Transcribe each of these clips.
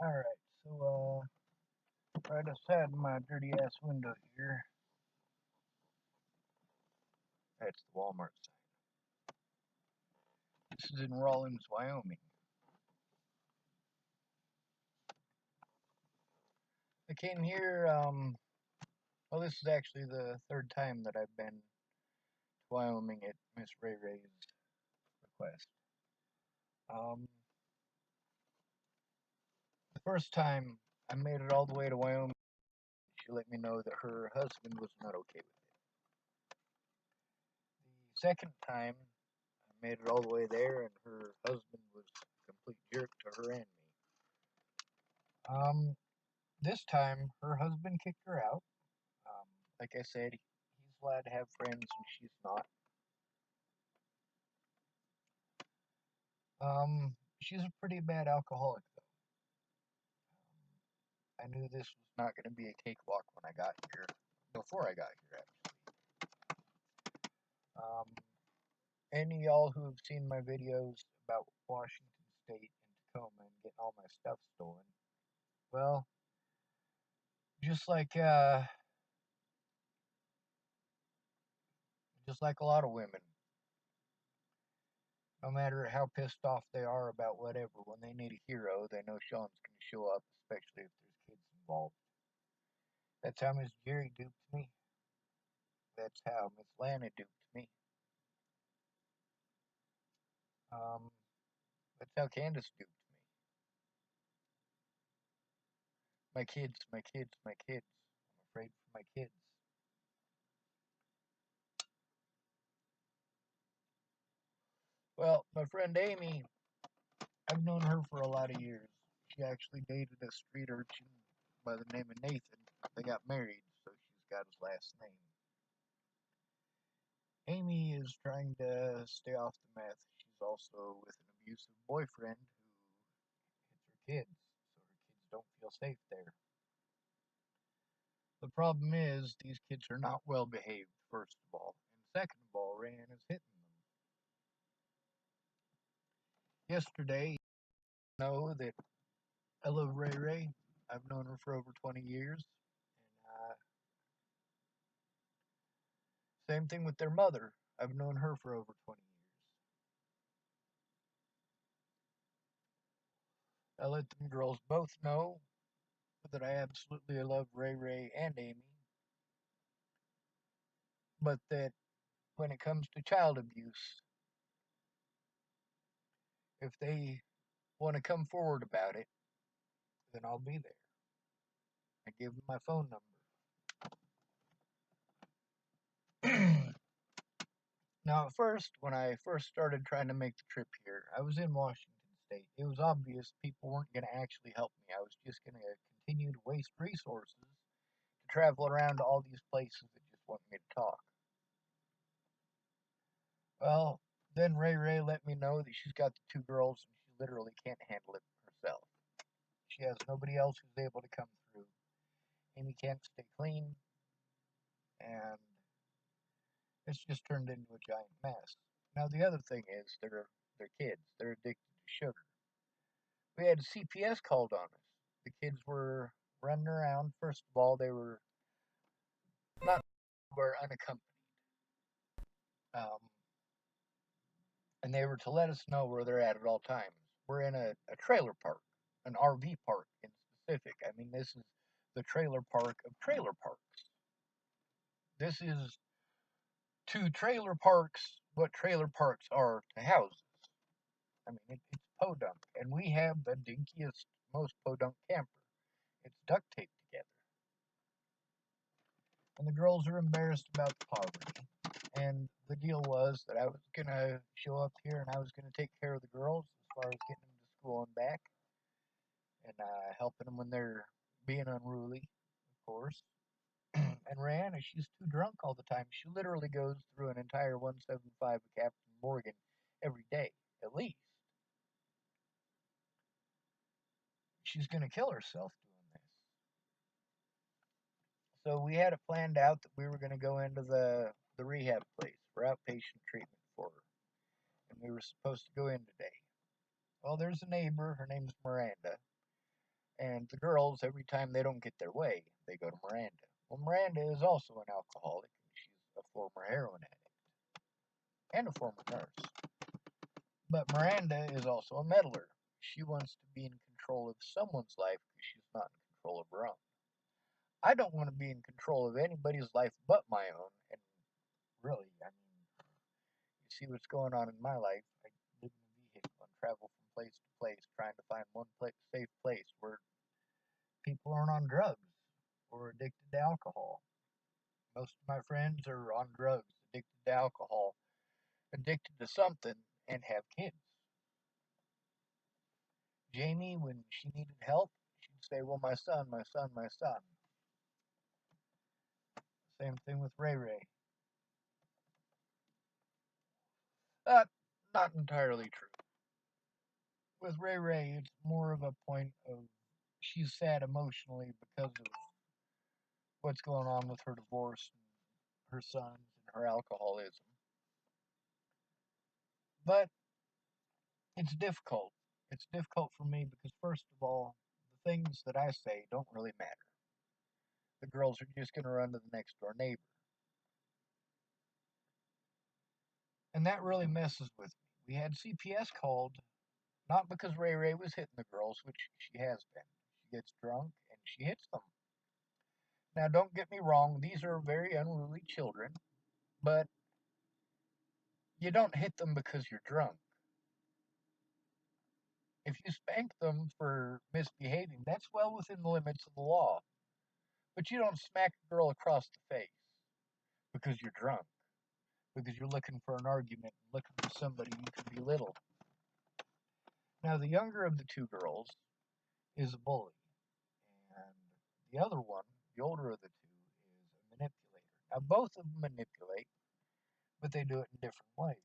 Alright, so, right outside my dirty ass window here, that's the Walmart sign. This is in Rawlins, Wyoming. I came here, well, this is actually the third time that I've been to Wyoming at Miss Ray Ray's request. The first time I made it all the way to Wyoming, she let me know that her husband was not okay with it. The second time, I made it all the way there, and her husband was a complete jerk to her and me. This time, her husband kicked her out. Like I said, he's allowed to have friends and she's not. She's a pretty bad alcoholic, though. I knew this was not going to be a cakewalk when I got here, before I got here, actually. Um, any of y'all who have seen my videos about Washington State and Tacoma and getting all my stuff stolen, well, just like a lot of women, no matter how pissed off they are about whatever, when they need a hero, they know Sean's going to show up, especially if there's kids involved. That's how Miss Jerry duped me. That's how Miss Lana duped me. Um, that's how Candace duped me. My kids, my kids, my kids. I'm afraid for my kids. Well, my friend Amy, I've known her for a lot of years. She actually dated a street urchin by the name of Nathan. They got married, so she's got his last name. Amy is trying to stay off the meth. She's also with an abusive boyfriend who hits her kids, so her kids don't feel safe there. The problem is, these kids are not well behaved, first of all. And second of all, Rayanna's hitting them. Yesterday, you know that I love Ray Ray. I've known her for over 20 years. And same thing with their mother. I've known her for over 20 years. I let them girls both know that I absolutely love Ray Ray and Amy, but that when it comes to child abuse, if they want to come forward about it, then I'll be there. I give them my phone number. Now, at first, when I first started trying to make the trip here, I was in Washington State. It was obvious people weren't going to actually help me. I was just going to continue to waste resources to travel around to all these places that just want me to talk. Well, then Ray Ray let me know that she's got the two girls and she literally can't handle it herself. She has nobody else who's able to come through. Amy can't stay clean, and it's just turned into a giant mess. Now the other thing is they're kids. They're addicted to sugar. We had CPS called on us. The kids were running around. First of all, they were not were unaccompanied, um, and they were to let us know where they're at all times. We're in a trailer park, an RV park in specific. I mean, this is the trailer park of trailer parks. This is to trailer parks what trailer parks are to houses. I mean, it's podunk, and we have the dinkiest, most podunk camper. It's duct taped together. And the girls are embarrassed about the poverty. And the deal was that I was going to show up here and I was going to take care of the girls as far as getting them to school and back and helping them when they're being unruly, of course. And Rihanna, she's too drunk all the time. She literally goes through an entire 175 of Captain Morgan every day, at least. She's going to kill herself doing this. So we had it planned out that we were going to go into the rehab place for outpatient treatment for her. And we were supposed to go in today. Well, there's a neighbor. Her name's Miranda. And the girls, every time they don't get their way, they go to Miranda. Well, Miranda is also an alcoholic, and she's a former heroin addict and a former nurse. But Miranda is also a meddler. She wants to be in control of someone's life because she's not in control of her own. I don't want to be in control of anybody's life but my own. And really, I mean, you see what's going on in my life. I live in a vehicle and travel from place to place trying to find one safe place where people aren't on drugs or addicted to alcohol. Most of my friends are on drugs, addicted to alcohol, addicted to something, and have kids. Jamie, when she needed help, she'd say, "Well, my son, my son, my son." Same thing with Ray Ray. Uh, Not entirely true. With Ray Ray, it's more of a point of she's sad emotionally because of what's going on with her divorce and her sons and her alcoholism. But it's difficult. It's difficult for me because, first of all, the things that I say don't really matter. The girls are just going to run to the next door neighbor. And that really messes with me. We had CPS called, not because Ray Ray was hitting the girls, which she has been. She gets drunk and she hits them. Now, don't get me wrong, these are very unruly children, but you don't hit them because you're drunk. If you spank them for misbehaving, that's well within the limits of the law. But you don't smack a girl across the face because you're drunk, because you're looking for an argument, looking for somebody you can belittle. Now, the younger of the two girls is a bully, and the other one, the older of the two, is a manipulator. Now, both of them manipulate, but they do it in different ways.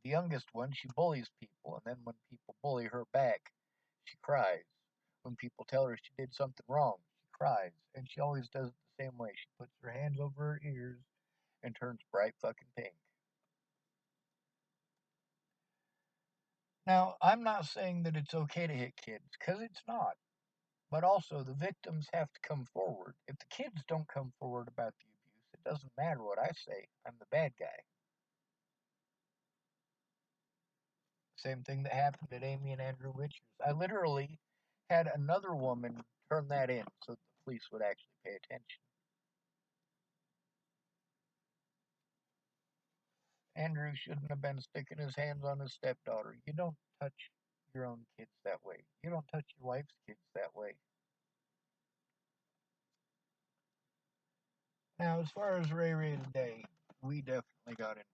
The youngest one, she bullies people, and then when people bully her back, she cries. When people tell her she did something wrong, she cries, and she always does it the same way. She puts her hands over her ears and turns bright fucking pink. Now, I'm not saying that it's okay to hit kids, because it's not. But also, the victims have to come forward. If the kids don't come forward about the abuse, it doesn't matter what I say. I'm the bad guy. Same thing that happened at Amy and Andrew Witcher's. I literally had another woman turn that in so that the police would actually pay attention. Andrew shouldn't have been sticking his hands on his stepdaughter. You don't touch your own kids that way. You don't touch your wife's kids that way. Now, as far as Ray Ray today, we definitely got into it.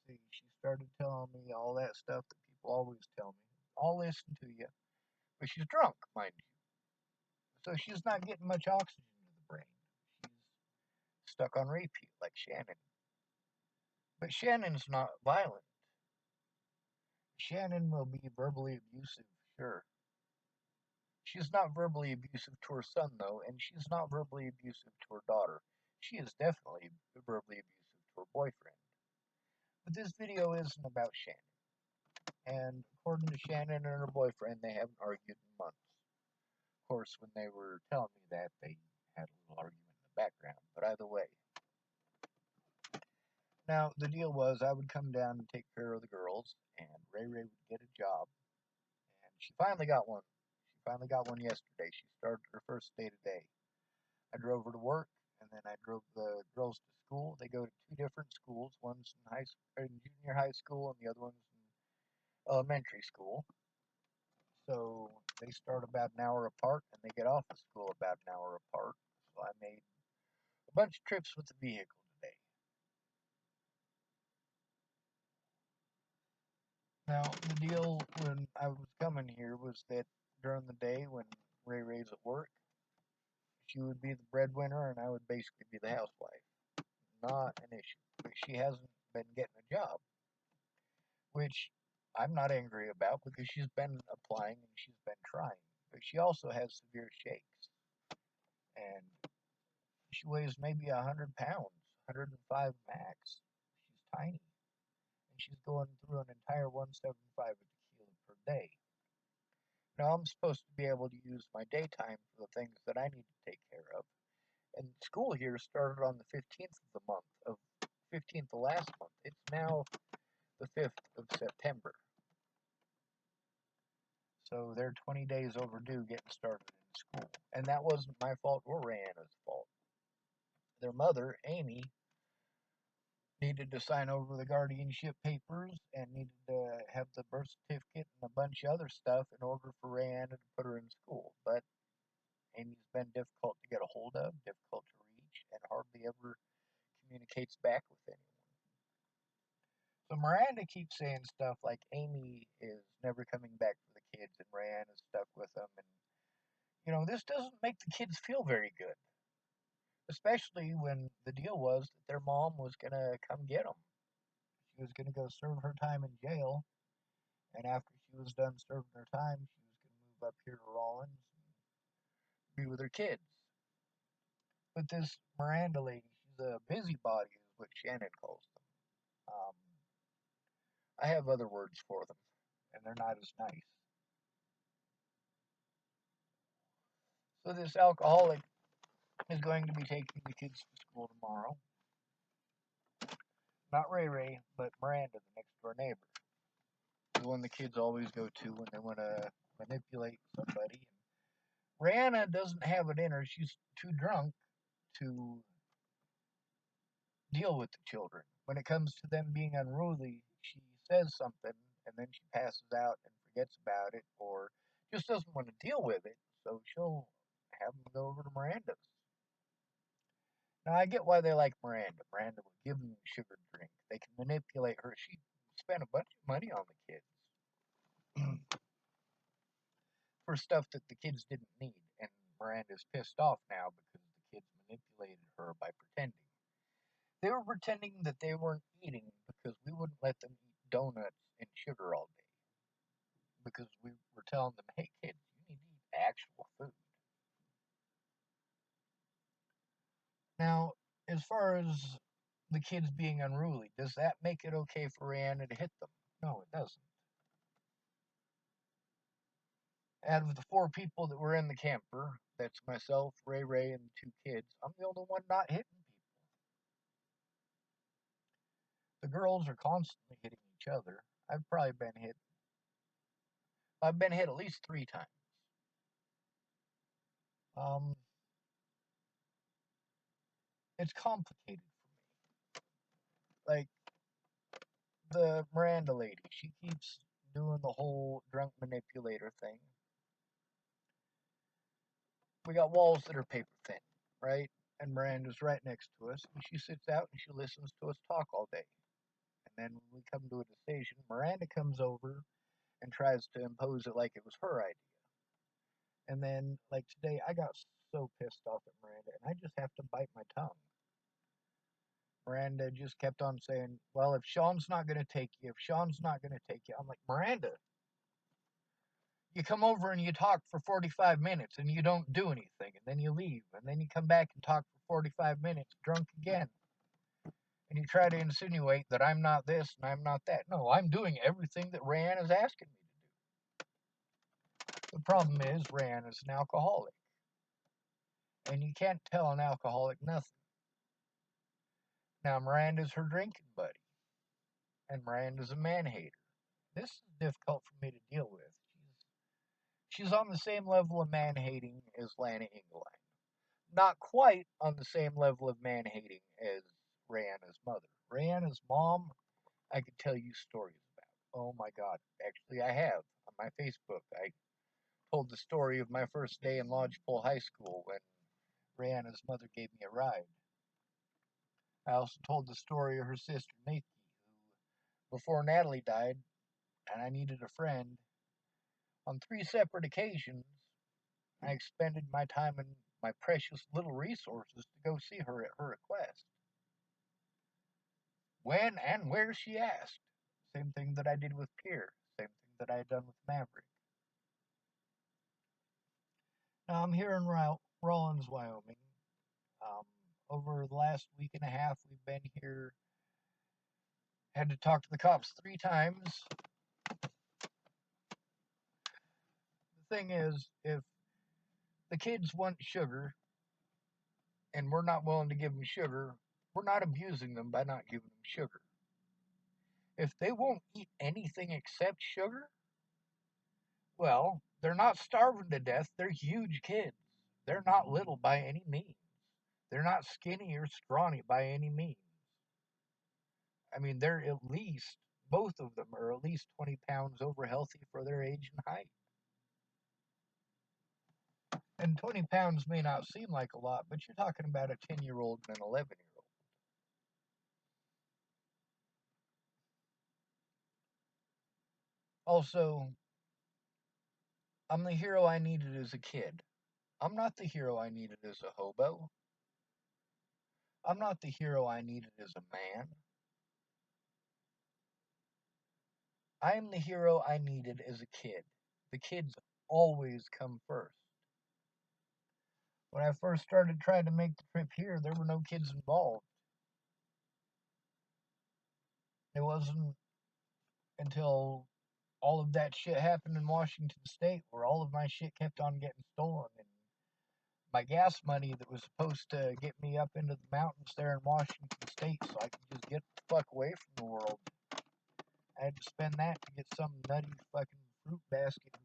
See, she started telling me all that stuff that people always tell me. I'll listen to you. But she's drunk, mind you. So she's not getting much oxygen to the brain. She's stuck on repeat like Shannon. But Shannon's not violent. Shannon will be verbally abusive, sure. She's not verbally abusive to her son, though, and she's not verbally abusive to her daughter. She is definitely verbally abusive to her boyfriend. But this video isn't about Shannon. And according to Shannon and her boyfriend, they haven't argued in months. Of course, when they were telling me that, they had a little argument in the background. But either way. Now, the deal was I would come down and take care of the girls, and Ray Ray would get a job. And she finally got one. She finally got one yesterday. She started her first day today. I drove her to work, and then I drove the girls to school. They go to two different schools. One's in junior high school, and the other one's in elementary school. So they start about an hour apart, and they get off of school about an hour apart. So I made a bunch of trips with the vehicle today. Now, the deal when I was coming here was that during the day when Ray Ray's at work, she would be the breadwinner and I would basically be the housewife. Not an issue. But she hasn't been getting a job, which I'm not angry about because she's been applying and she's been trying. But she also has severe shakes. And she weighs maybe 100 pounds, 105 max. She's tiny. And she's going through an entire 175 of tequila per day. Now, I'm supposed to be able to use my daytime for the things that I need to take care of. And school here started on the 15th of the month, of 15th of last month. It's now the 5th of September. So they're 20 days overdue getting started in school. And that wasn't my fault or Rayanna's fault. Their mother, Amy, needed to sign over the guardianship papers and needed to have the birth certificate and a bunch of other stuff in order for Rayanna to put her in school. But Amy's been difficult to get a hold of, difficult to reach, and hardly ever communicates back with anyone. So Miranda keeps saying stuff like Amy is never coming back for the kids and Rayanna's stuck with them. And, this doesn't make the kids feel very good, especially when the deal was that their mom was going to come get them. She was going to go serve her time in jail. And after she was done serving her time, she was going to move up here to Rawlins and be with her kids. But this Miranda lady, she's a busybody, is what Shannon calls them. I have other words for them, and they're not as nice. So this alcoholic is going to be taking the kids to school tomorrow. Not Ray Ray, but Miranda, the next door neighbor. The one the kids always go to when they want to manipulate somebody. And Rayanna doesn't have it in her. She's too drunk to deal with the children. When it comes to them being unruly, she says something and then she passes out and forgets about it or just doesn't want to deal with it. So she'll have them go over to Miranda's. Now, I get why they like Miranda. Miranda will give them a sugar drink. They can manipulate her. She spent a bunch of money on the kids for stuff that the kids didn't need. And Miranda's pissed off now because the kids manipulated her by pretending. They were pretending that they weren't eating because we wouldn't let them eat donuts and sugar all day. Because we were telling them, hey kids, you need to eat actual food. Now, as far as the kids being unruly, does that make it okay for Rayanna to hit them? No, it doesn't. Out of the four people that were in the camper, that's myself, Ray Ray, and the two kids, I'm the only one not hitting people. The girls are constantly hitting each other. I've been hit at least 3 times. Um, it's complicated for me. Like the Miranda lady, she keeps doing the whole drunk manipulator thing. We got walls that are paper thin, right? And Miranda's right next to us, and she sits out and she listens to us talk all day. And then when we come to a decision, Miranda comes over and tries to impose it like it was her idea. And then, like today, I got so pissed off at Miranda, and I just have to bite my tongue. Miranda just kept on saying, well, if Sean's not going to take you, if Sean's not going to take you, I'm like, Miranda, you come over and you talk for 45 minutes and you don't do anything, and then you leave, and then you come back and talk for 45 minutes drunk again. And you try to insinuate that I'm not this and I'm not that. No, I'm doing everything that Rayanna's asking me to do. The problem is Rayanna's an alcoholic. And you can't tell an alcoholic nothing. Now, Miranda's her drinking buddy. And Miranda's a man hater. This is difficult for me to deal with. She's on the same level of man hating as Lana Engelheim. Not quite on the same level of man hating as Rayanna's mother. Rayanna's mom, I could tell you stories about. Oh my God. Actually, I have on my Facebook. I told the story of my first day in Lodgepole High School when Rayanna's mother gave me a ride. I also told the story of her sister, Nikki, who, before Natalie died, and I needed a friend, on 3 separate occasions, I expended my time and my precious little resources to go see her at her request. When and where she asked. Same thing that I did with Pierre. Same thing that I had done with Maverick. Now I'm here in Rawlins, Wyoming. Um, over the last week and a half, we've been here. Had to talk to the cops 3 times. The thing is, if the kids want sugar and we're not willing to give them sugar, we're not abusing them by not giving them sugar. If they won't eat anything except sugar, well, they're not starving to death. They're huge kids. They're not little by any means. They're not skinny or scrawny by any means. I mean, they're at least, both of them are at least 20 pounds over healthy for their age and height. And 20 pounds may not seem like a lot, but you're talking about a 10-year-old and an 11-year-old. Also, I'm the hero I needed as a kid. I'm not the hero I needed as a hobo. I'm not the hero I needed as a man. I am the hero I needed as a kid. The kids always come first. When I first started trying to make the trip here, there were no kids involved. It wasn't until all of that shit happened in Washington State where all of my shit kept on getting stolen. And my gas money that was supposed to get me up into the mountains there in Washington State so I could just get the fuck away from the world, I had to spend that to get some nutty fucking fruit basket who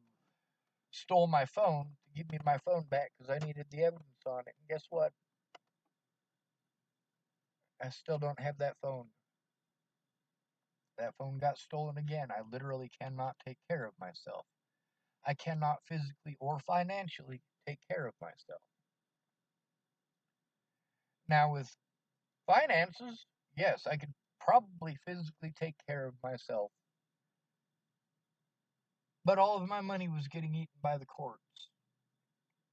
stole my phone to give me my phone back because I needed the evidence on it. And guess what? I still don't have that phone. That phone got stolen again. I literally cannot take care of myself. I cannot physically or financially take care of myself. Now, with finances, yes, I could probably physically take care of myself. But all of my money was getting eaten by the courts.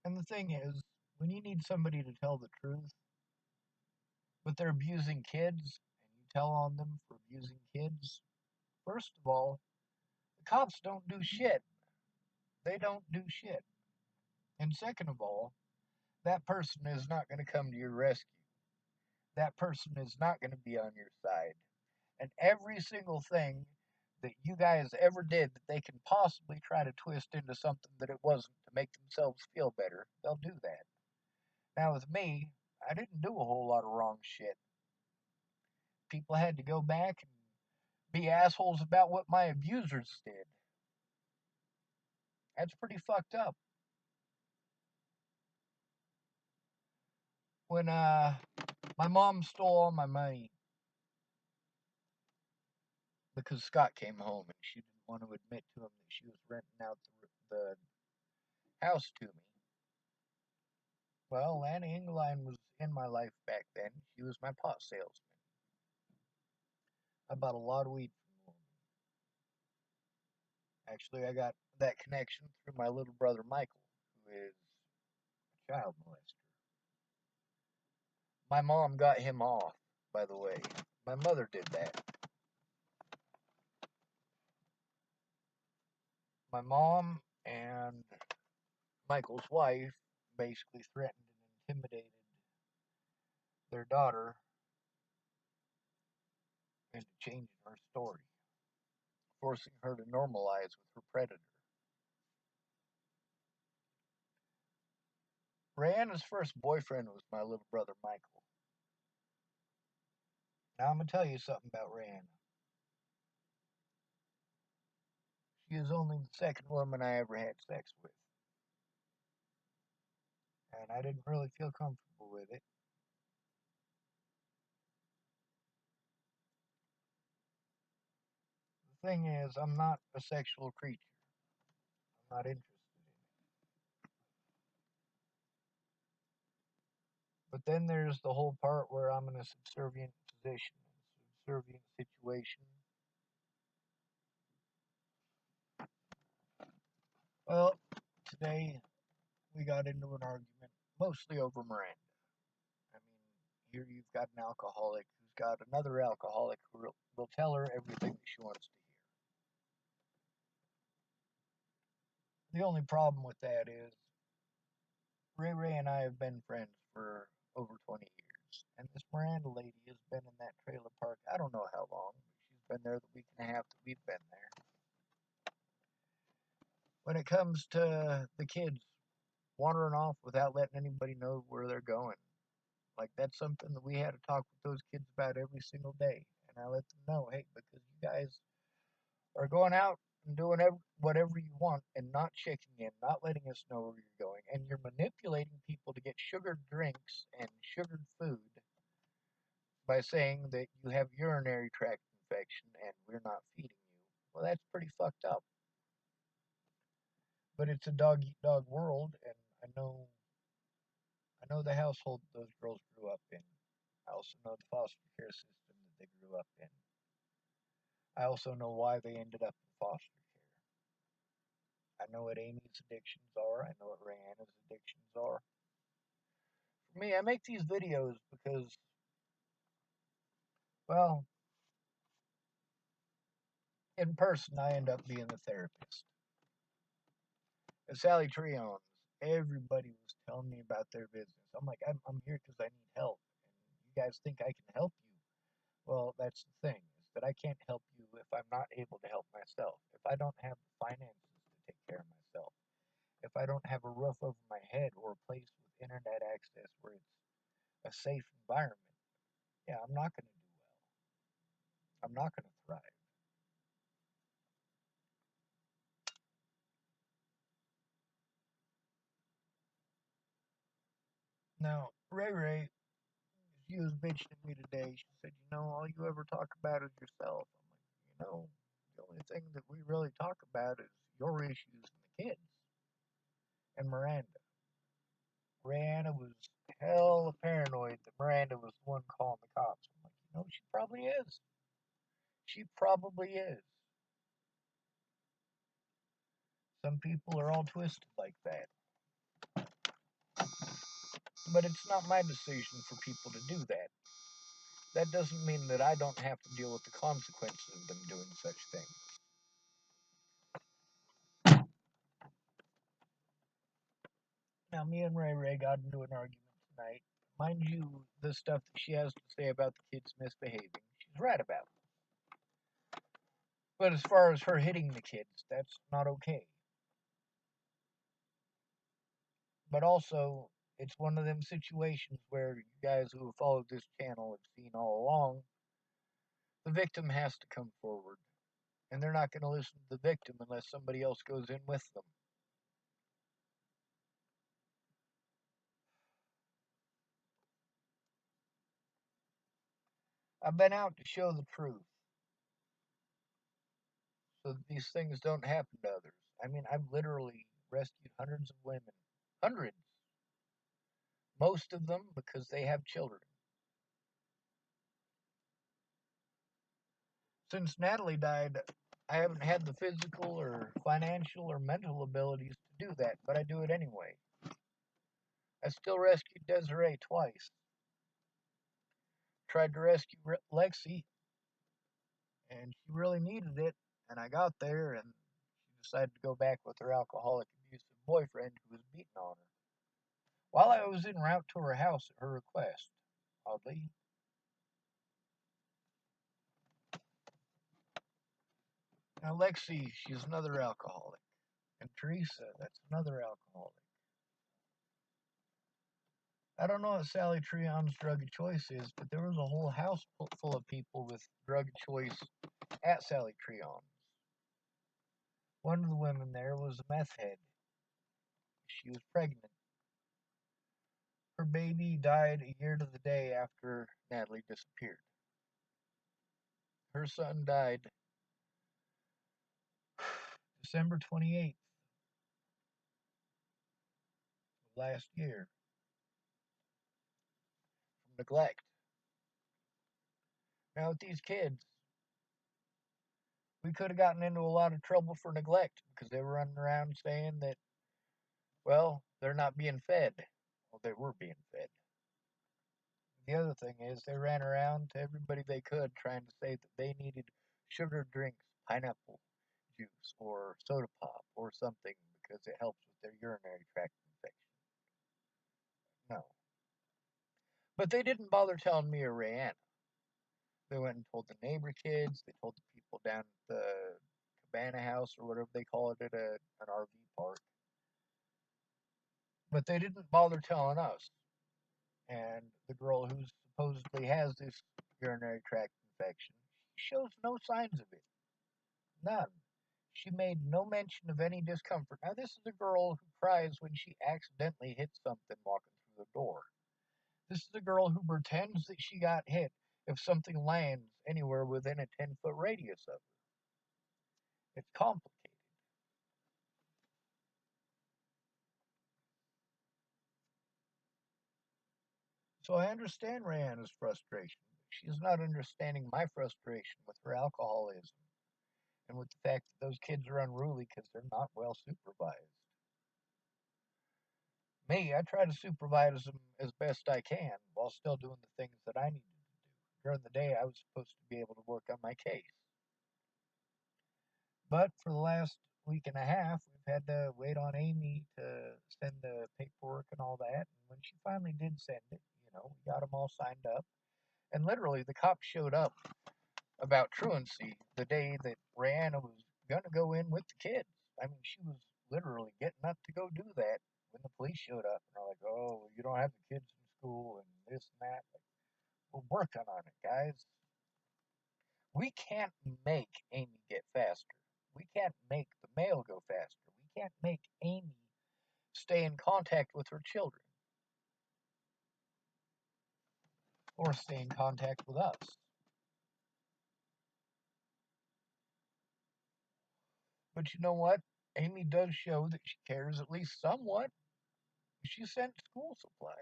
And the thing is, when you need somebody to tell the truth, but they're abusing kids, and you tell on them for abusing kids, first of all, the cops don't do shit. They don't do shit. And second of all, that person is not going to come to your rescue. That person is not going to be on your side. And every single thing that you guys ever did that they can possibly try to twist into something that it wasn't to make themselves feel better, they'll do that. Now, with me, I didn't do a whole lot of wrong shit. People had to go back and be assholes about what my abusers did. That's pretty fucked up. When my mom stole all my money because Scott came home and she didn't want to admit to him that she was renting out the house to me. Well, Annie Engeline was in my life back then. She was my pot salesman. I bought a lot of weed from the woman. Actually, I got that connection through my little brother Michael, who is a child molester. My mom got him off, by the way. My mother did that. My mom and Michael's wife basically threatened and intimidated their daughter into changing her story, forcing her to normalize with her predator. Rayanna's first boyfriend was my little brother Michael. Now I'm gonna tell you something about Rayanna. She is only the second woman I ever had sex with, and I didn't really feel comfortable with it. The thing is, I'm not a sexual creature. I'm not interested in it. But then there's the whole part where I'm in a subservient position, a subservient situation. Well, today we got into an argument, mostly over Miranda. I mean, here you've got an alcoholic who's got another alcoholic who will tell her everything that she wants to hear. The only problem with that is Ray Ray and I have been friends for over 20 years. And this Miranda lady has been in that trailer park, I don't know how long, but she's been there the week and a half that we've been there. when it comes to the kids wandering off without letting anybody know where they're going. Like that's something that we had to talk with those kids about every single day. And I let them know, hey, because you guys are going out and doing whatever you want and not checking in, not letting us know where you're going, and you're manipulating people to get sugared drinks and sugared food by saying that you have urinary tract infection and we're not feeding you. Well, that's pretty fucked up. But it's a dog eat dog world, and I know the household those girls grew up in. I also know the foster care system that they grew up in. I also know why they ended up in foster care. I know what Amy's addictions are. I know what Rayanna's addictions are. For me, I make these videos because, well, in person, I end up being the therapist. At Sally Treon's, everybody was telling me about their business. I'm like, I'm here because I need help. And you guys think I can help you? Well, that's the thing, is that I can't help you if I'm not able to help myself. If I don't have the finances to take care of myself. If I don't have a roof over my head or a place with internet access where it's a safe environment, yeah, I'm not going to do well. I'm not going to thrive. Now, Ray Ray, she was bitching at me today. She said, all you ever talk about is yourself. I'm like, the only thing that we really talk about is your issues and the kids and Miranda. Rihanna was hella paranoid that Miranda was the one calling the cops. I'm like, she probably is. She probably is. Some people are all twisted like that. But it's not my decision for people to do that. That doesn't mean that I don't have to deal with the consequences of them doing such things. Now, me and Ray Ray got into an argument tonight. Mind you, the stuff that she has to say about the kids misbehaving, she's right about. But as far as her hitting the kids, that's not okay. But also, it's one of them situations where you guys who have followed this channel have seen all along, the victim has to come forward. And they're not going to listen to the victim unless somebody else goes in with them. I've been out to show the truth so that these things don't happen to others. I mean, I've literally rescued hundreds of women. Hundreds. Most of them because they have children. Since Natalie died, I haven't had the physical or financial or mental abilities to do that, but I do it anyway. I still rescued Desiree twice. Tried to rescue Lexi, and she really needed it, and I got there, and she decided to go back with her alcoholic, abusive boyfriend who was beating on her. While I was en route to her house at her request, oddly. Now, Lexi, she's another alcoholic. And Teresa, that's another alcoholic. I don't know what Sally Treon's drug of choice is, but there was a whole house full of people with drug of choice at Sally Treon's. One of the women there was a meth head. She was pregnant. Her baby died a year to the day after Natalie disappeared. Her son died December 28th of last year from neglect. Now, with these kids, we could have gotten into a lot of trouble for neglect because they were running around saying that, well, they're not being fed. Well, they were being fed. The other thing is, they ran around to everybody they could trying to say that they needed sugar drinks, pineapple juice, or soda pop, or something because it helps with their urinary tract infection. No. But they didn't bother telling me or Rayanna. They went and told the neighbor kids, they told the people down at the cabana house or whatever they call it at an RV park. But they didn't bother telling us. And the girl who supposedly has this urinary tract infection shows no signs of it. None. She made no mention of any discomfort. Now, this is a girl who cries when she accidentally hits something walking through the door. This is a girl who pretends that she got hit if something lands anywhere within a 10-foot radius of her. It's complicated. So I understand Rayanna's frustration, but she's not understanding my frustration with her alcoholism and with the fact that those kids are unruly because they're not well supervised. Me, I try to supervise them as best I can while still doing the things that I needed to do. During the day, I was supposed to be able to work on my case. But for the last week and a half, we've had to wait on Amy to send the paperwork and all that. And when she finally did send it, we got them all signed up. And literally, the cops showed up about truancy the day that Rayanna was going to go in with the kids. I mean, she was literally getting up to go do that when the police showed up. And they're like, oh, you don't have the kids in school and this and that. Like, we're working on it, guys. We can't make Amy get faster. We can't make the mail go faster. We can't make Amy stay in contact with her children or stay in contact with us. But you know what? Amy does show that she cares at least somewhat. She sent school supplies.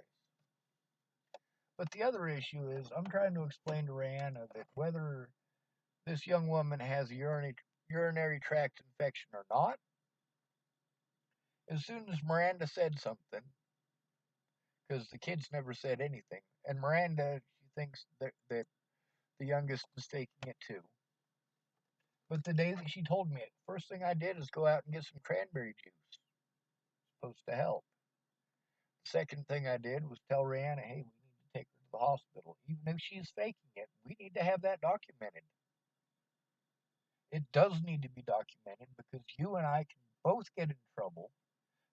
But the other issue is, I'm trying to explain to Rayanna that whether this young woman has a urinary tract infection or not, as soon as Miranda said something, because the kids never said anything, and Miranda, she thinks that the youngest is taking it too. But the day that she told me it, first thing I did is go out and get some cranberry juice. Supposed to help. The second thing I did was tell Rihanna, hey, we need to take her to the hospital. Even if she's faking it, we need to have that documented. It does need to be documented because you and I can both get in trouble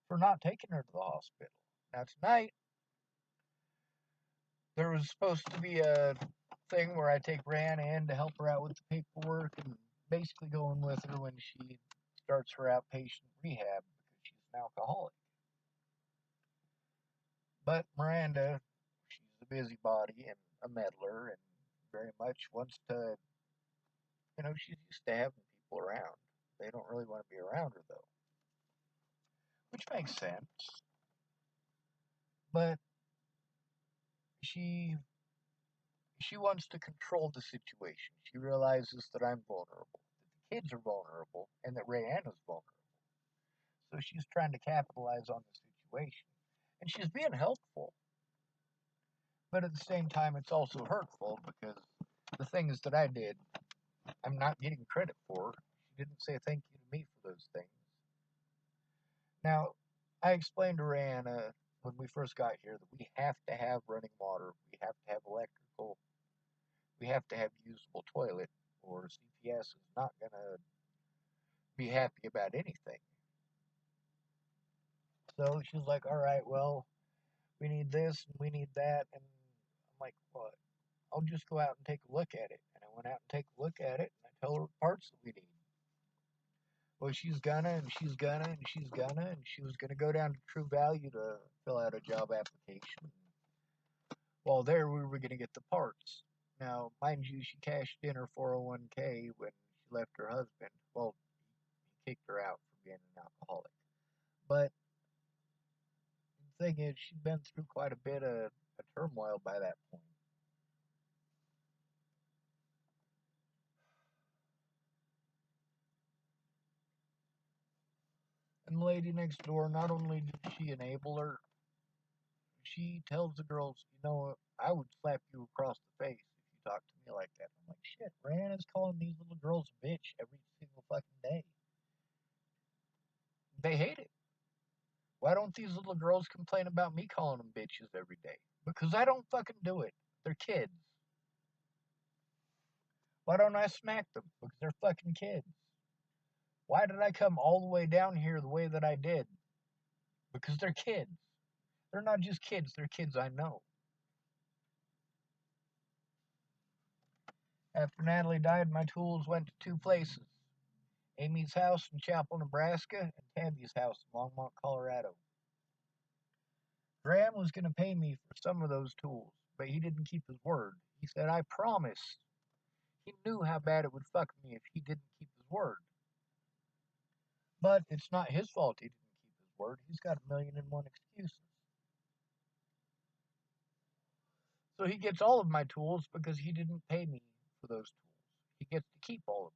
for not taking her to the hospital. Now, tonight, there was supposed to be a thing where I take Rihanna in to help her out with the paperwork and basically go in with her when she starts her outpatient rehab because she's an alcoholic. But Miranda, she's a busybody and a meddler and very much wants to, she's used to having people around. They don't really want to be around her though, which makes sense. But she she wants to control the situation. She realizes that I'm vulnerable, that the kids are vulnerable, and that Rayanna's vulnerable. So she's trying to capitalize on the situation. And she's being helpful. But at the same time, it's also hurtful because the things that I did, I'm not getting credit for. She didn't say thank you to me for those things. Now, I explained to Rayanna when we first got here that we have to have running water, we have to have electrical, we have to have usable toilet, or CPS is not going to be happy about anything. So she's like, all right, well, we need this and we need that. And I'm like, what? I'll just go out and take a look at it. And I went out and take a look at it, and I tell her what parts that we need. Well, she's gonna, and she's gonna, and she's gonna, and she was gonna go down to True Value to fill out a job application. While there, we were gonna get the parts. Now, mind you, she cashed in her 401k when she left her husband. Well, he kicked her out for being an alcoholic. But the thing is, she'd been through quite a bit of turmoil by that point. And the lady next door, not only did she enable her, she tells the girls, I would slap you across the face if you talk to me like that. I'm like, shit, Rand is calling these little girls a bitch every single fucking day. They hate it. Why don't these little girls complain about me calling them bitches every day? Because I don't fucking do it. They're kids. Why don't I smack them? Because they're fucking kids. Why did I come all the way down here the way that I did? Because they're kids. They're not just kids, they're kids I know. After Natalie died, my tools went to two places: Amy's house in Chapel, Nebraska, and Tabby's house in Longmont, Colorado. Graham was going to pay me for some of those tools, but he didn't keep his word. He said, I promise. He knew how bad it would fuck me if he didn't keep his word. But it's not his fault he didn't keep his word. He's got a million and one excuses. So he gets all of my tools because he didn't pay me for those tools. He gets to keep all of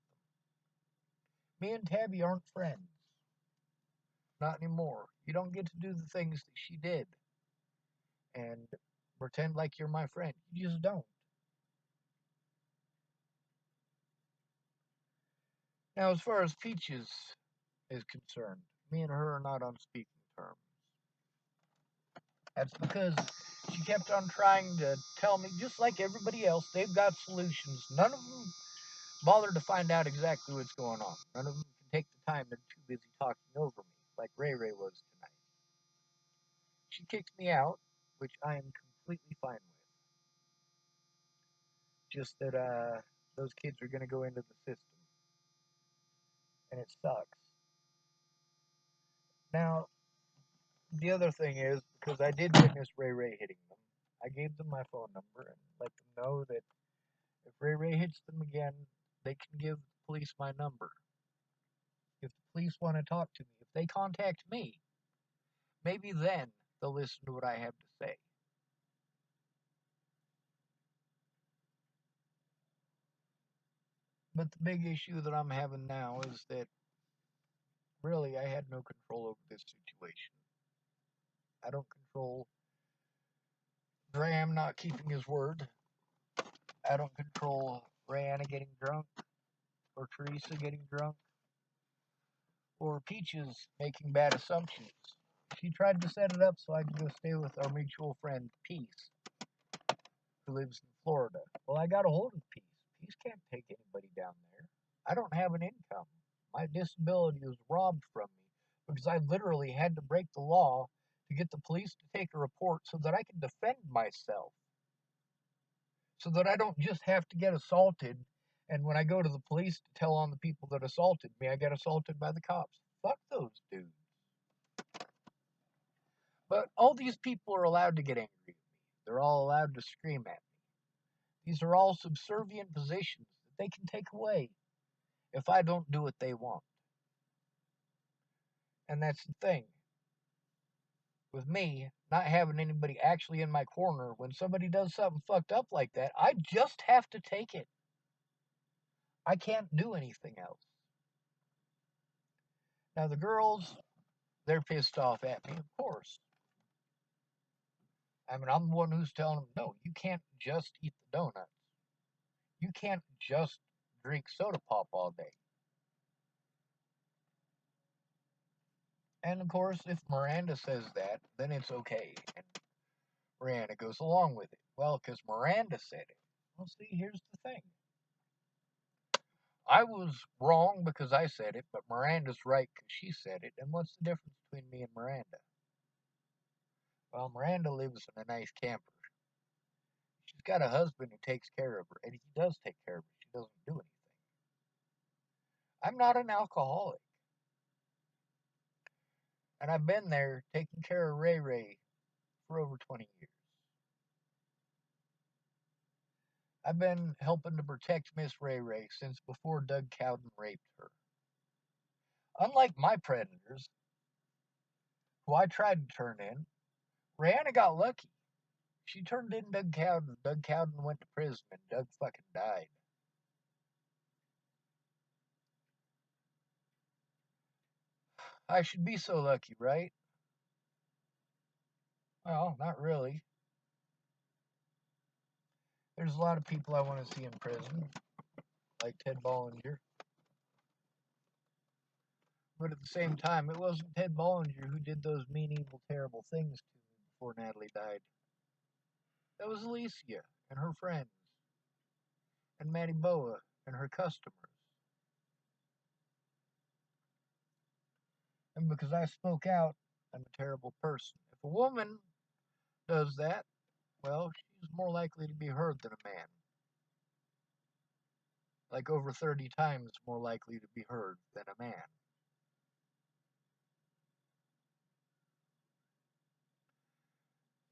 them. Me and Tabby aren't friends. Not anymore. You don't get to do the things that she did and pretend like you're my friend. You just don't. Now, as far as Peaches is concerned, me and her are not on speaking terms. That's because she kept on trying to tell me, just like everybody else, they've got solutions. None of them bother to find out exactly what's going on. None of them can take the time. They're too busy talking over me, like Ray Ray was tonight. She kicked me out, which I am completely fine with. Just that those kids are going to go into the system, and it sucks. Now, the other thing is, because I did witness Ray Ray hitting them, I gave them my phone number and let them know that if Ray Ray hits them again, they can give the police my number. If the police want to talk to me, if they contact me, maybe then they'll listen to what I have to say. But the big issue that I'm having now is that really I had no control over this situation. I don't control Graham not keeping his word. I don't control Rayanna getting drunk or Teresa getting drunk or Peaches making bad assumptions. She tried to set it up so I could go stay with our mutual friend Peace, who lives in Florida. Well, I got a hold of Peace. Peace can't take anybody down there. I don't have an income. My disability was robbed from me because I literally had to break the law to get the police to take a report so that I can defend myself. So that I don't just have to get assaulted, and when I go to the police to tell on the people that assaulted me, I get assaulted by the cops. Fuck those dudes. But all these people are allowed to get angry at me. They're all allowed to scream at me. These are all subservient positions that they can take away if I don't do what they want. And that's the thing. With me, not having anybody actually in my corner, when somebody does something fucked up like that, I just have to take it. I can't do anything else. Now, the girls, they're pissed off at me, of course. I mean, I'm the one who's telling them, no, you can't just eat the donuts. You can't just drink soda pop all day. And of course, if Miranda says that, then it's okay. And Miranda goes along with it. Well, because Miranda said it. Well, see, here's the thing. I was wrong because I said it, but Miranda's right because she said it. And what's the difference between me and Miranda? Well, Miranda lives in a nice camper. She's got a husband who takes care of her, and he does take care of her. She doesn't do anything. I'm not an alcoholic. And I've been there taking care of Ray Ray for over 20 years. I've been helping to protect Miss Ray Ray since before Doug Cowden raped her. Unlike my predators, who I tried to turn in, Rihanna got lucky. She turned in Doug Cowden. Doug Cowden went to prison and Doug fucking died. I should be so lucky, right? Well, not really. There's a lot of people I want to see in prison, like Ted Bollinger. But at the same time, it wasn't Ted Bollinger who did those mean, evil, terrible things to me before Natalie died. That was Alicia and her friends, and Matty Boa and her customers. And because I spoke out, I'm a terrible person. If a woman does that, well, she's more likely to be heard than a man. Like over 30 times more likely to be heard than a man.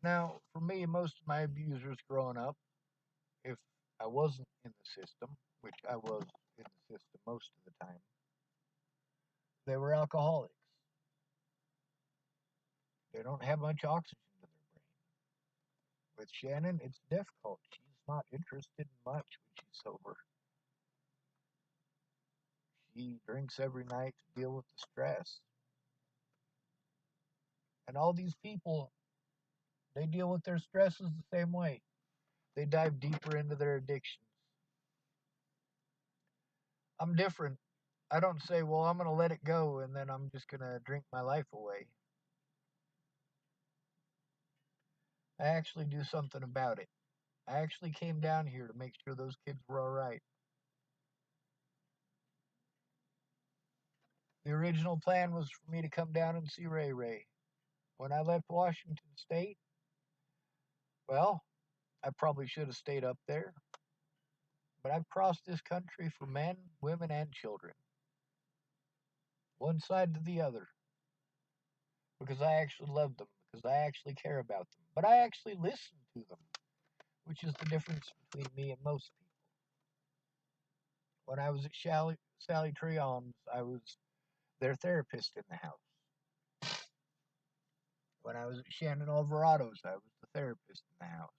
Now, for me, most of my abusers growing up, if I wasn't in the system, which I was in the system most of the time, they were alcoholics. They don't have much oxygen to their brain. With Shannon, it's difficult. She's not interested in much when she's sober. She drinks every night to deal with the stress. And all these people, they deal with their stresses the same way. They dive deeper into their addictions. I'm different. I don't say, well, I'm going to let it go and then I'm just going to drink my life away. I actually do something about it. I actually came down here to make sure those kids were all right. The original plan was for me to come down and see Ray Ray. When I left Washington State, well, I probably should have stayed up there, but I've crossed this country for men, women, and children, one side to the other, because I actually love them, because I actually care about them, but I actually listen to them, which is the difference between me and most people. When I was at Sally Trion's, I was their therapist in the house. When I was at Shannon Alvarado's, I was the therapist in the house.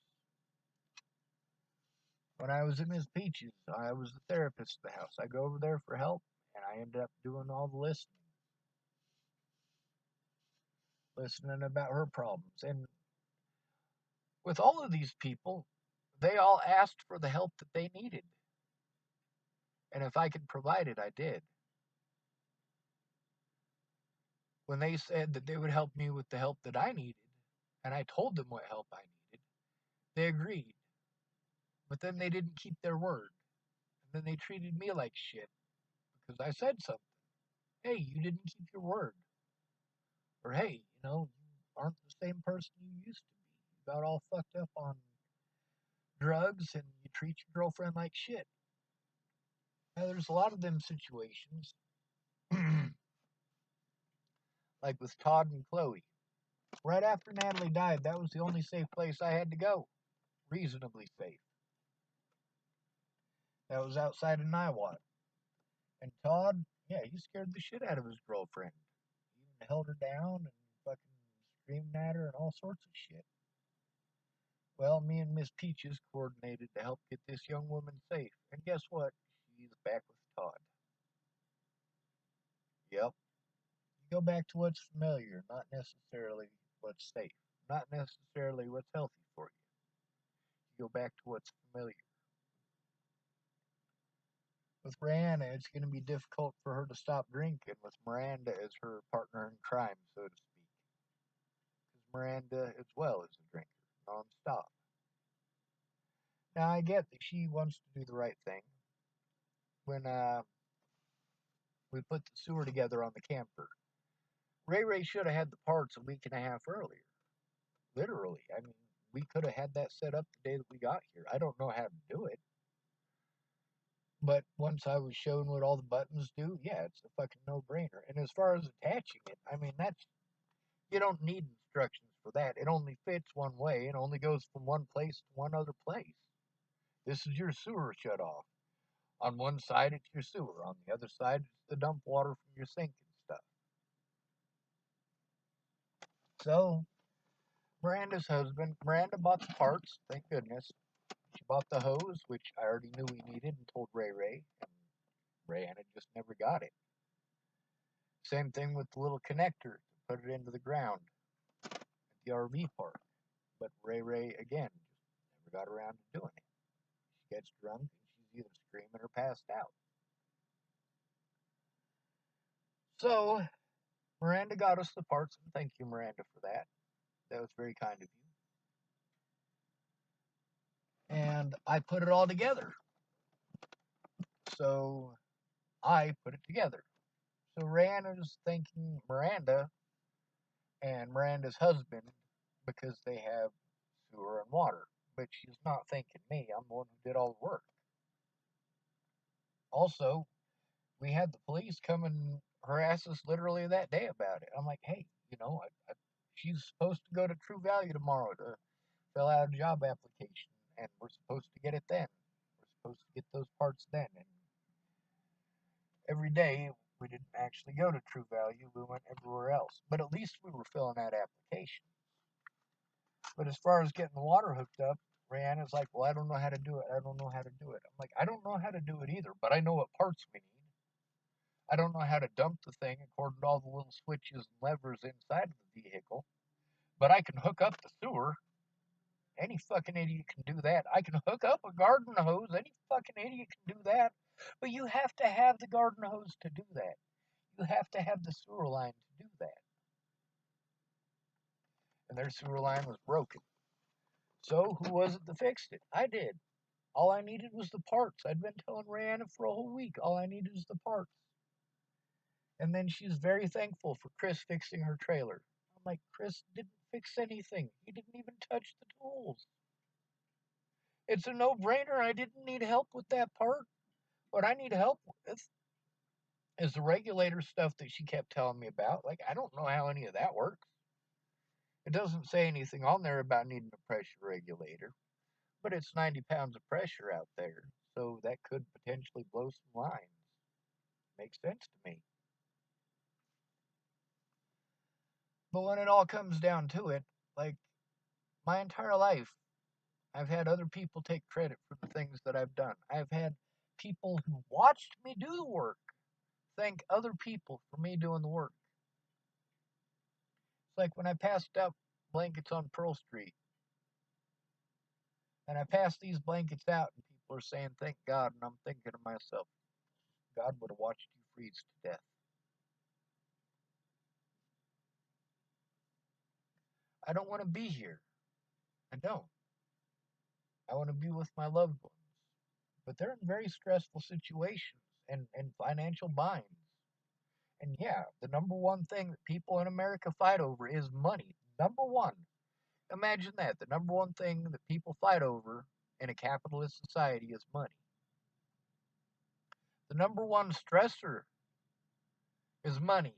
When I was at Miss Peach's, I was the therapist in the house. I go over there for help, and I ended up doing all the listening about her problems. And with all of these people, they all asked for the help that they needed. And if I could provide it, I did. When they said that they would help me with the help that I needed, and I told them what help I needed, they agreed. But then they didn't keep their word. And then they treated me like shit because I said something. Hey, you didn't keep your word. Or hey, you aren't the same person you used to be. You got all fucked up on drugs and you treat your girlfriend like shit. Now, there's a lot of them situations, like with Todd and Chloe. Right after Natalie died, that was the only safe place I had to go. Reasonably safe. That was outside of Niwot. And Todd, yeah, he scared the shit out of his girlfriend. He even held her down and fucking screamed at her and all sorts of shit. Well, me and Miss Peaches coordinated to help get this young woman safe. And guess what? She's back with Todd. Yep. You go back to what's familiar, not necessarily what's safe, not necessarily what's healthy for you. You go back to what's familiar. With Rayanna, it's going to be difficult for her to stop drinking with Miranda as her partner in crime, so to speak. Because Miranda, as well, is a drinker, nonstop. Now, I get that she wants to do the right thing. When we put the sewer together on the camper, Ray Ray should have had the parts a week and a half earlier. Literally. I mean, we could have had that set up the day that we got here. I don't know how to do it. But once I was shown what all the buttons do, yeah, it's a fucking no-brainer. And as far as attaching it, I mean, you don't need instructions for that. It only fits one way. It only goes from one place to one other place. This is your sewer shut off. On one side, it's your sewer. On the other side, it's the dump water from your sink and stuff. So, Miranda bought the parts, thank goodness. She bought the hose, which I already knew we needed and told Ray Ray, and Rihanna just never got it. Same thing with the little connector to put it into the ground at the RV park. But Ray Ray, again, just never got around to doing it. She gets drunk and she's either screaming or passed out. So, Miranda got us the parts, and thank you, Miranda, for that. That was very kind of you. And I put it all together. So, I put it together. So Rayanna's thanking Miranda and Miranda's husband because they have sewer and water. But she's not thanking me. I'm the one who did all the work. Also, we had the police come and harass us literally that day about it. I'm like, hey, she's supposed to go to True Value tomorrow to fill out a job application, and we're supposed to get it then. We're supposed to get those parts then. And every day we didn't actually go to True Value. We went everywhere else. But at least we were filling out applications. But as far as getting the water hooked up, Rihanna's like, well, I don't know how to do it. I don't know how to do it. I'm like, I don't know how to do it either, but I know what parts we need. I don't know how to dump the thing according to all the little switches and levers inside of the vehicle, but I can hook up the sewer. Any fucking idiot can do that. I can hook up a garden hose. Any fucking idiot can do that. But you have to have the garden hose to do that. You have to have the sewer line to do that. And their sewer line was broken. So who was it that fixed it? I did. All I needed was the parts. I'd been telling Rihanna for a whole week. All I needed was the parts. And then she's very thankful for Chris fixing her trailer. I'm like, Chris didn't fix anything. He didn't even touch the tools. It's a no-brainer. I didn't need help with that part. What I need help with is the regulator stuff that she kept telling me about. Like, I don't know how any of that works. It doesn't say anything on there about needing a pressure regulator, but it's 90 pounds of pressure out there, so that could potentially blow some lines. Makes sense to me. But when it all comes down to it, like, my entire life, I've had other people take credit for the things that I've done. I've had people who watched me do the work thank other people for me doing the work. It's like when I passed out blankets on Pearl Street, and I passed these blankets out, and people are saying, thank God, and I'm thinking to myself, God would have watched you freeze to death. I don't want to be here. I don't. I want to be with my loved ones. But they're in very stressful situations and financial binds. And yeah, the number one thing that people in America fight over is money. Number one. Imagine that. The number one thing that people fight over in a capitalist society is money. The number one stressor is money.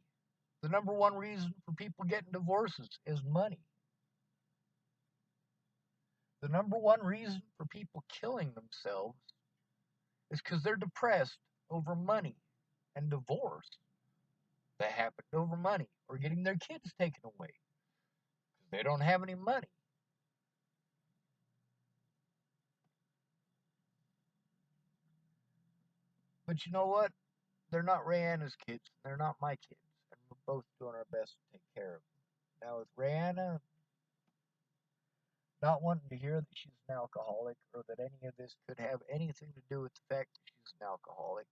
The number one reason for people getting divorces is money. The number one reason for people killing themselves is because they're depressed over money and divorce that happened over money or getting their kids taken away because they don't have any money. But you know what? They're not Rayanna's kids. They're not my kids. And we're both doing our best to take care of them. Now, with Rayanna not wanting to hear that she's an alcoholic or that any of this could have anything to do with the fact that she's an alcoholic,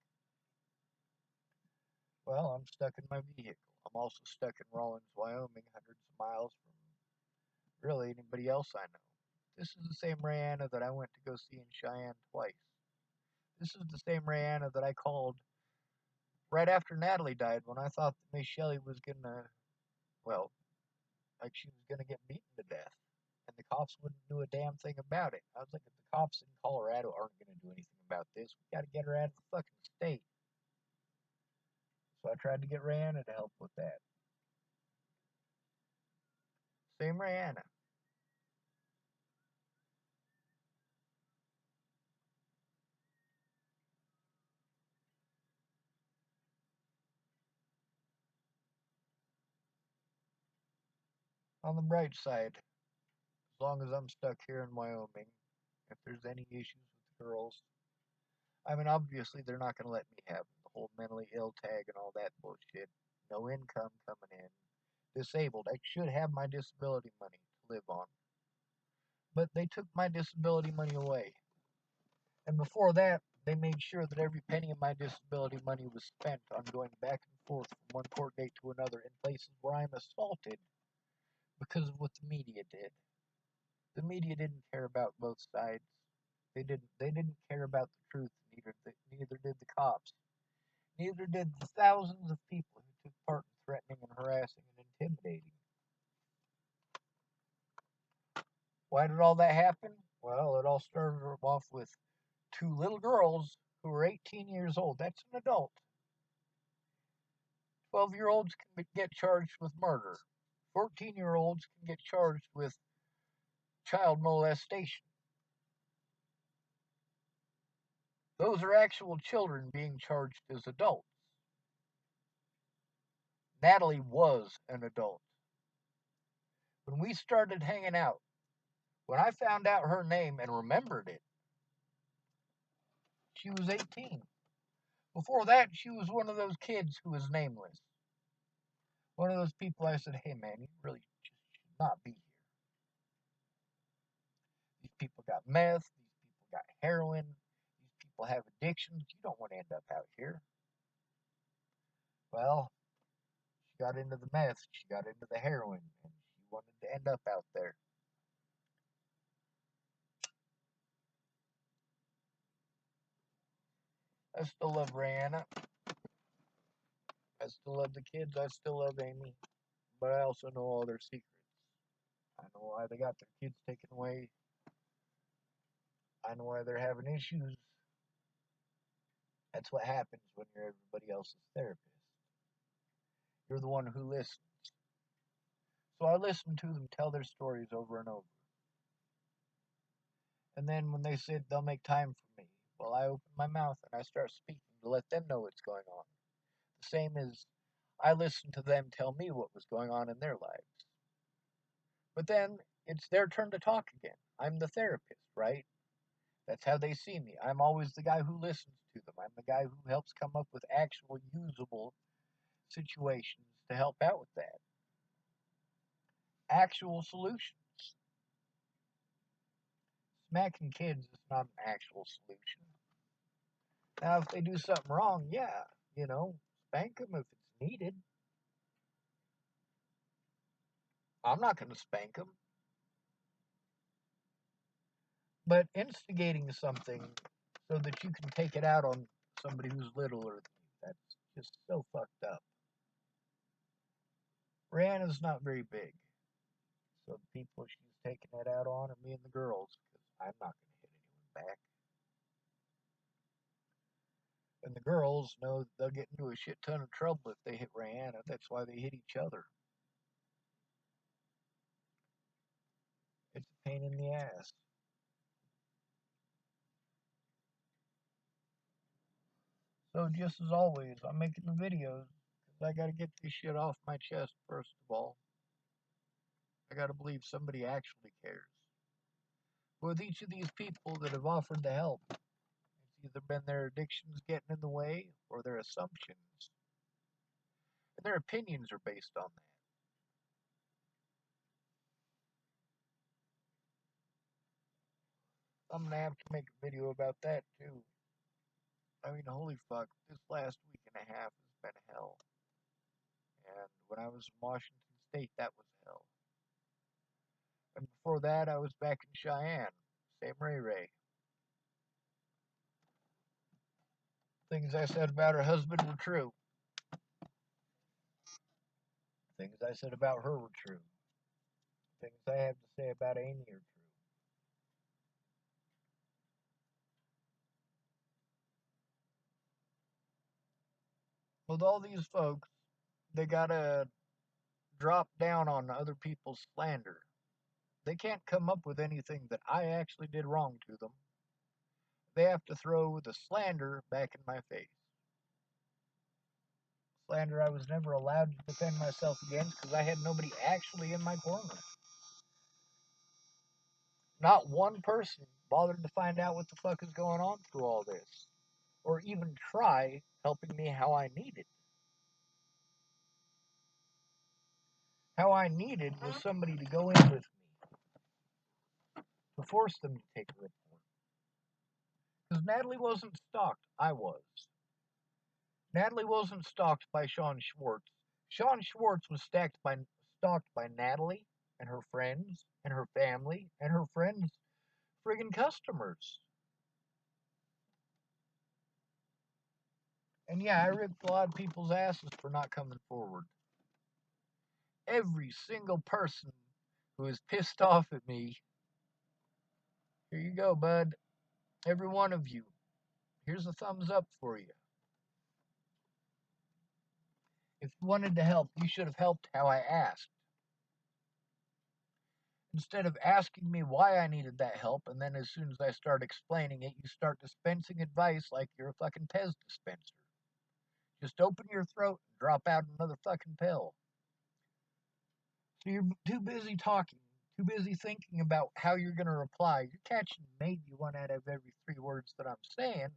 well, I'm stuck in my vehicle. I'm also stuck in Rawlins, Wyoming, hundreds of miles from really anybody else I know. This is the same Rayanna that I went to go see in Cheyenne twice. This is the same Rayanna that I called right after Natalie died when I thought that Miss Shelley was gonna, well, like she was gonna get beaten to death. And the cops wouldn't do a damn thing about it. I was like, if the cops in Colorado aren't gonna do anything about this, we gotta get her out of the fucking state. So I tried to get Rayanna to help with that. Same Rayanna. On the bright side, as long as I'm stuck here in Wyoming, if there's any issues with the girls, I mean, obviously they're not going to let me have the whole mentally ill tag and all that bullshit. No income coming in. Disabled. I should have my disability money to live on. But they took my disability money away. And before that, they made sure that every penny of my disability money was spent on going back and forth from one court date to another in places where I'm assaulted because of what the media did. The media didn't care about both sides. They didn't care about the truth. Neither did the cops. Neither did the thousands of people who took part in threatening and harassing and intimidating. Why did all that happen? Well, it all started off with two little girls who were 18 years old. That's an adult. 12-year-olds can get charged with murder. 14-year-olds can get charged with child molestation. Those are actual children being charged as adults. Natalie was an adult. When we started hanging out, when I found out her name and remembered it, she was 18. Before that, she was one of those kids who was nameless. One of those people I said, hey man, you really just should not be here. These people got meth, these people got heroin, these people have addictions. You don't want to end up out here. Well, she got into the meth, she got into the heroin, and she wanted to end up out there. I still love Rayanna. I still love the kids. I still love Amy. But I also know all their secrets. I know why they got their kids taken away. I know why they're having issues. That's what happens when you're everybody else's therapist. You're the one who listens. So I listen to them tell their stories over and over. And then when they said they'll make time for me, well, I open my mouth and I start speaking to let them know what's going on. The same as I listened to them tell me what was going on in their lives. But then it's their turn to talk again. I'm the therapist, right? That's how they see me. I'm always the guy who listens to them. I'm the guy who helps come up with actual usable situations to help out with that. Actual solutions. Smacking kids is not an actual solution. Now, if they do something wrong, yeah, spank them if it's needed. I'm not going to spank them. But instigating something so that you can take it out on somebody who's littler than you, that's just so fucked up. Rihanna's not very big. So the people she's taking it out on are me and the girls, because I'm not going to hit anyone back. And the girls know that they'll get into a shit ton of trouble if they hit Rihanna. That's why they hit each other. It's a pain in the ass. So just as always, I'm making the videos because I got to get this shit off my chest first of all. I got to believe somebody actually cares. With each of these people that have offered to help, it's either been their addictions getting in the way or their assumptions. And their opinions are based on that. I'm gonna have to make a video about that too. I mean, holy fuck, this last week and a half has been hell. And when I was in Washington State, that was hell. And before that, I was back in Cheyenne. Same Ray Ray. Things I said about her husband were true. Things I said about her were true. Things I have to say about Amy are true. With all these folks, they gotta drop down on other people's slander. They can't come up with anything that I actually did wrong to them. They have to throw the slander back in my face. Slander I was never allowed to defend myself against because I had nobody actually in my corner. Not one person bothered to find out what the fuck is going on through all this, or even try helping me how I needed. How I needed was somebody to go in with me to force them to take a report. Because Natalie wasn't stalked, I was. Natalie wasn't stalked by Sean Schwartz. Sean Schwartz was stalked by Natalie and her friends and her family and her friends' friggin' customers. And yeah, I ripped a lot of people's asses for not coming forward. Every single person who is pissed off at me, here you go, bud. Every one of you. Here's a thumbs up for you. If you wanted to help, you should have helped how I asked. Instead of asking me why I needed that help, and then as soon as I start explaining it, you start dispensing advice like you're a fucking Pez dispenser. Just open your throat and drop out another fucking pill. So you're too busy talking, too busy thinking about how you're going to reply. You're catching maybe one out of every 3 words that I'm saying.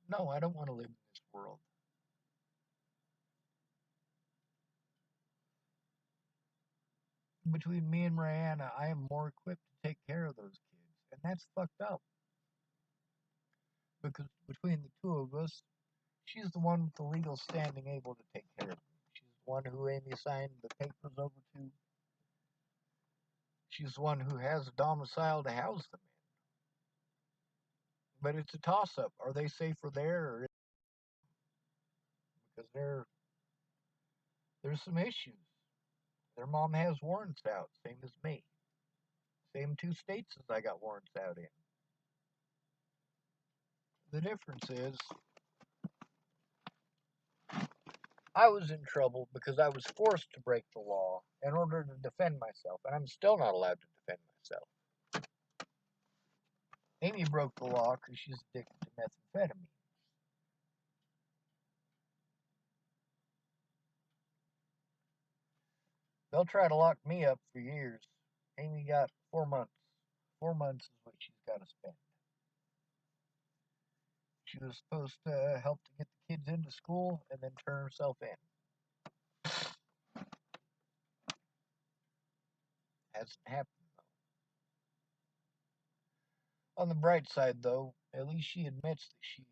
No, I don't want to live in this world. Between me and Rayanna, I am more equipped to take care of those kids. And that's fucked up. Because between the two of us, she's the one with the legal standing able to take care of them. She's the one who Amy signed the papers over to. She's the one who has a domicile to house them in. But it's a toss up. Are they safer there or because there's some issues. Their mom has warrants out, same as me. Same 2 states as I got warrants out in. The difference is I was in trouble because I was forced to break the law in order to defend myself, and I'm still not allowed to defend myself. Amy broke the law because she's addicted to methamphetamine. They'll try to lock me up for years. Amy got 4 months. 4 months is what she's got to spend. She was supposed to help to get the kids into school and then turn herself in. Hasn't happened though. On the bright side though, at least she admits that she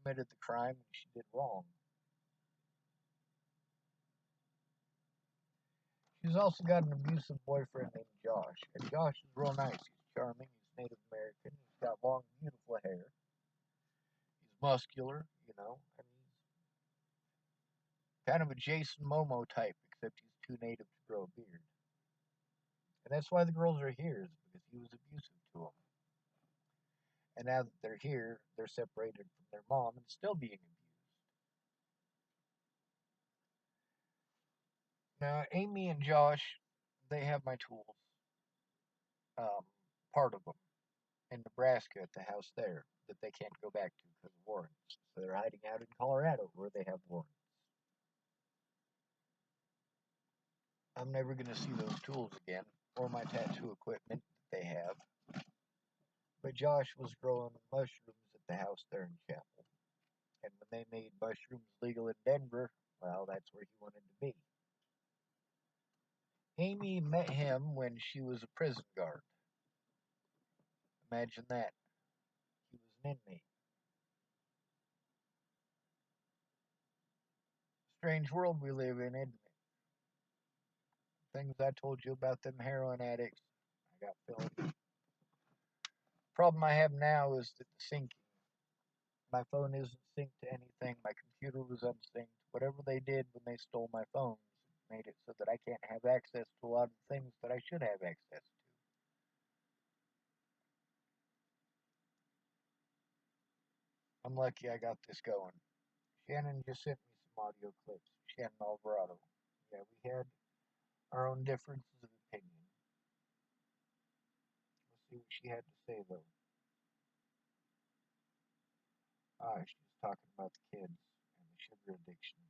committed the crime and she did wrong. She's also got an abusive boyfriend named Josh. And Josh is real nice. He's charming. He's Native American. He's got long, beautiful hair. He's muscular, you know. And he's kind of a Jason Momoa type, except he's too native to grow a beard. And that's why the girls are here, is because he was abusive to them. And now that they're here, they're separated from their mom and still being abused. Now, Amy and Josh, they have my tools. Um, Part of them. In Nebraska at the house there that they can't go back to because of warrants. So they're hiding out in Colorado where they have warrants. I'm never going to see those tools again or my tattoo equipment that they have. But Josh was growing mushrooms at the house there in Chapel. And when they made mushrooms legal in Denver, well, that's where he wanted to be. Amy met him when she was a prison guard. Imagine that. He was an inmate. Strange world we live in, isn't it? Things I told you about them heroin addicts. I got felony. Problem I have now is that the syncing. My phone isn't synced to anything. My computer was unsynced. Whatever they did when they stole my phones made it so that I can't have access to a lot of things that I should have access to. I'm lucky I got this going. Shannon just sent me some audio clips. Shannon Alvarado. Yeah, we had our own differences of opinion. Let's see what she had to say though. She was talking about the kids and the sugar addiction.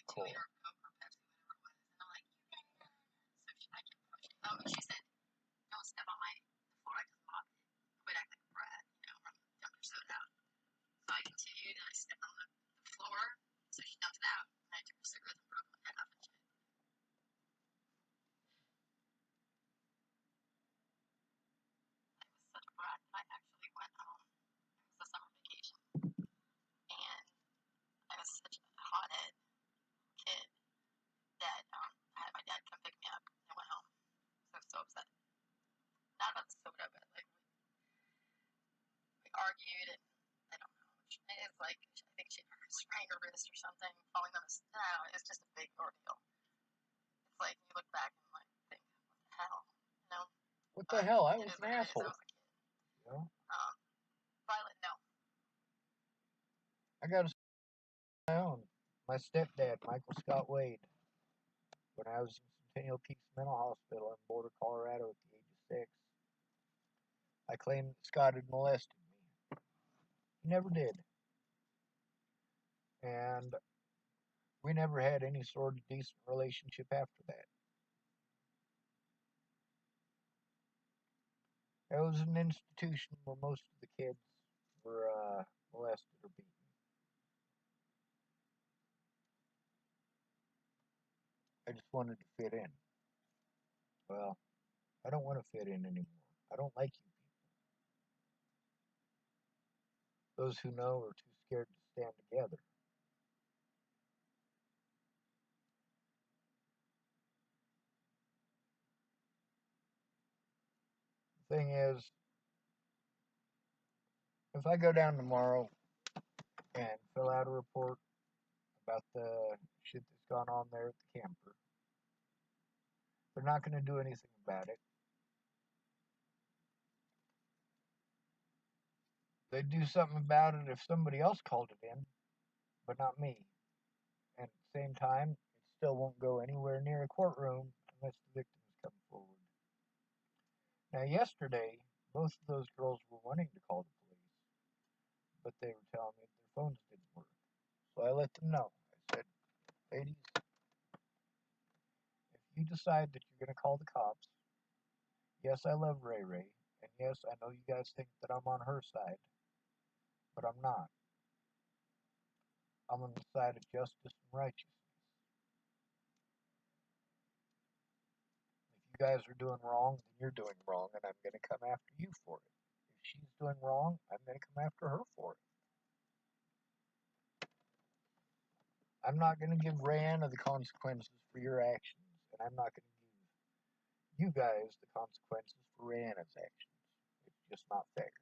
Cool. your wrist or something, falling down the no, it's just a big ordeal. It's like you look back and like think, what the hell, you know? What the hell? I was an I asshole. was a kid. You know? Violet, no. I got my own. My stepdad, Michael Scott Wade, when I was in Centennial Peaks Mental Hospital in Boulder, Colorado at the age of 6, I claimed that Scott had molested me. He never did. And we never had any sort of decent relationship after that. It was an institution where most of the kids were molested or beaten. I just wanted to fit in. Well, I don't want to fit in anymore. I don't like you people. Those who know are too scared to stand together. The thing is, if I go down tomorrow and fill out a report about the shit that's gone on there at the camper, they're not going to do anything about it. They'd do something about it if somebody else called it in, but not me. And at the same time, it still won't go anywhere near a courtroom unless the victims come forward. Now, yesterday, both of those girls were wanting to call the police, but they were telling me their phones didn't work. So I let them know. I said, ladies, if you decide that you're going to call the cops, yes, I love Ray Ray, and yes, I know you guys think that I'm on her side, but I'm not. I'm on the side of justice and righteousness. If you guys are doing wrong, then you're doing wrong, and I'm going to come after you for it. If she's doing wrong, I'm going to come after her for it. I'm not going to give Rayanna the consequences for your actions, and I'm not going to give you guys the consequences for Rayanna's actions. It's just not fair.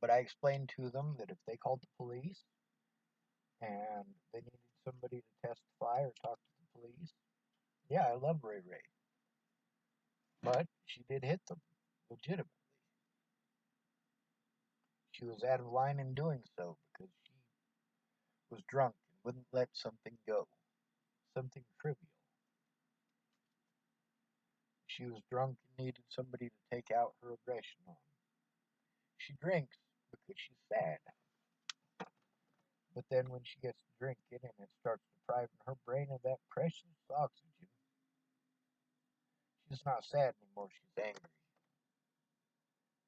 But I explained to them that if they called the police and they needed somebody to testify or talk to the police, yeah, I love Ray Ray. But she did hit them, legitimately. She was out of line in doing so because she was drunk and wouldn't let something go, something trivial. She was drunk and needed somebody to take out her aggression on. She drinks because she's sad. But then when she gets to drinking and it starts depriving her brain of that precious oxygen, she's not sad anymore, she's angry.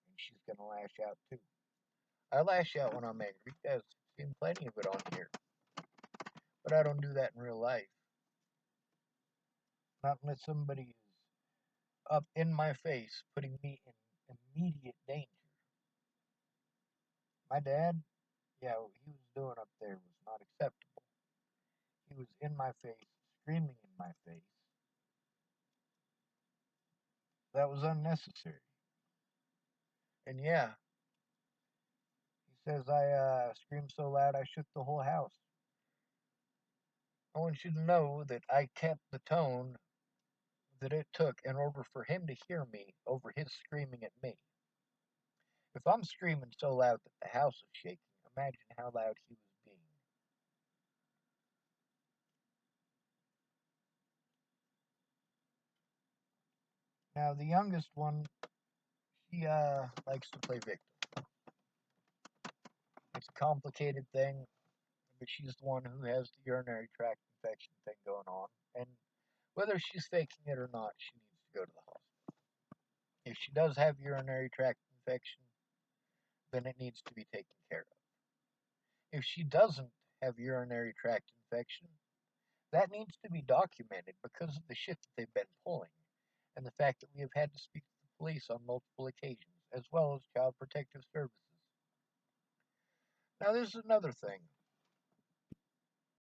And she's going to lash out too. I lash out when I'm angry. You guys have seen plenty of it on here. But I don't do that in real life. Not unless somebody is up in my face, putting me in immediate danger. My dad, yeah, what he was doing up there was not acceptable. He was in my face, screaming in my face. That was unnecessary. And yeah, he says I screamed so loud I shook the whole house. I want you to know that I kept the tone that it took in order for him to hear me over his screaming at me. If I'm screaming so loud that the house is shaking, imagine how loud he was being. Now, the youngest one, she likes to play victim. It's a complicated thing, but she's the one who has the urinary tract infection thing going on. And whether she's faking it or not, she needs to go to the hospital. If she does have urinary tract infection, then it needs to be taken care of. If she doesn't have urinary tract infection, that needs to be documented because of the shit that they've been pulling and the fact that we have had to speak to the police on multiple occasions, as well as Child Protective Services. Now, there's another thing.